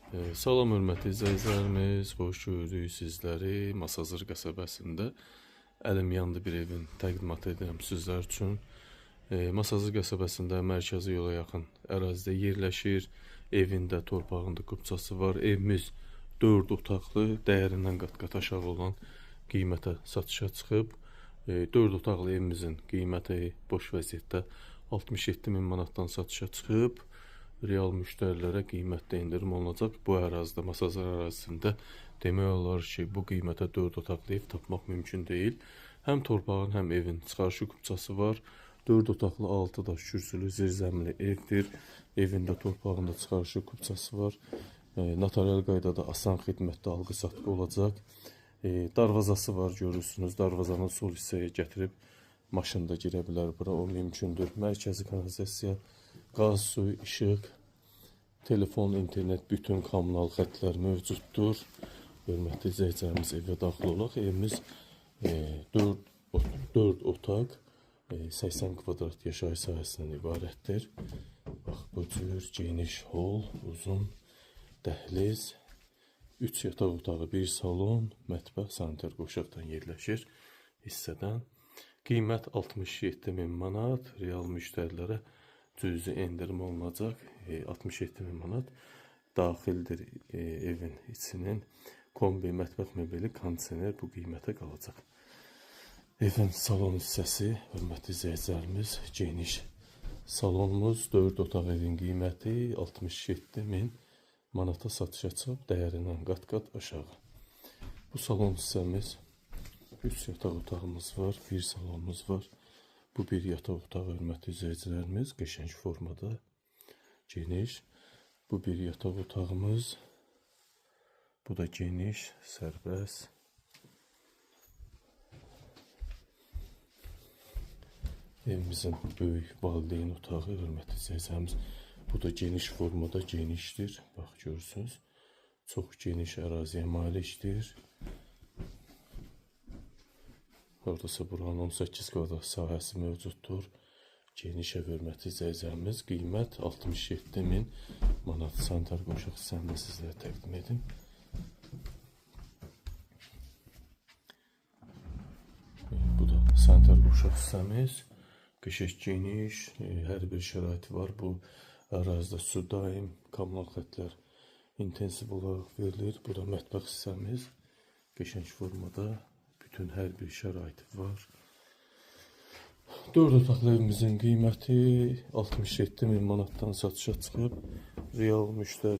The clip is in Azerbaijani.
Salam hörmətli izləyicilərimiz, xoş gördük sizləri Masazır qəsəbəsində əlim yandı bir evin təqdimat edirəm sizlər üçün. Masazır qəsəbəsində mərkəzi yola yaxın ərazidə yerləşir. Evində, torpağında qubçası var. Evimiz 4 otaqlı, dəyərindən qat-qat aşağı olan qiymətə satışa çıxıb. 4 otaqlı evimizin qiyməti boş vəziyyətdə 67 min manatdan satışa çıxıb. Real müştərilərə qiymətdə endirim olunacaq. Bu ərazidə, Masazır ərazisində demək olar ki, bu qiymətə 4 otaqlı ev tapmaq mümkün deyil. Həm torpağın, həm evin çıxarışı qubçası var. 4 otaqlı 6 daş kürsülü zirzəmili evdir. Evində, torpağında çıxarışı qubçası var. Notarial qaydada asan xidmətdə alqı-satqı olacaq. Darvazası var, görürsünüz. Darvazanın sol hissəyə gətirib maşın da girə bilər bura, o mümkündür. Mərkəzi kanalizasiya, qaz, su, işıq, telefon, internet, bütün kommunal xətlər mövcuddur. Hörmətli izləyicilərimiz, evə daxil olaq. Evimiz 4 otaq, 80 kvadrat yaşayış sahəsindən ibarətdir. Bax, bu cür geniş hol, uzun dəhliz, 3 yataq otağı, 1 salon, mətbəx, sanitar qoşaqdan yerləşir hissədən. Qiymət 67 min manat, real müştərilərə cüzi endirim olunacaq. 67 min manat daxildir evin içinin. Kombi, mətbəx mebeli, kondisioner bu qiymətə qalacaq. Evin salon hissəsi, hörmətli izləyicilərimiz, geniş salonumuz, 4 otaq evin qiyməti 67 min manata satışa çıxıb, dəyərindən qat-qat aşağı. Bu salon hissəmiz, 3 yataq otağımız var, 1 salonumuz var. Bu bir yataq otağı, hörmətli izləyicilərimiz, qəşəng formada, geniş. Bu bir yataq otağımız, bu da geniş, sərbəst. Evimizin böyük valideyn otağı, hörmətli izləyicilərimiz, bu da geniş formada, genişdir. Bax, görürsünüz, çox geniş əraziyə malikdir. Oradasa buranın 18 kvadrat sahəsi mövcuddur. Geniş ev, hörmətli izləyicilərimiz, qiymət 67 min manat. Sanitar qoşaq hissəni sizlərə təqdim edim. Bu da sanitar qoşaq hissəmiz. Qəşəng geniş, hər bir şəraiti var. Bu ərazidə su daim, kommunal xətlər intensiv olaraq verilir. Bu da mətbəx hissəmiz, qəşəng formada. Bütün hər bir şəraiti var. 4 otaqlı evimizin qiyməti 67 min manatdan satışa çıxıb. Real müştəri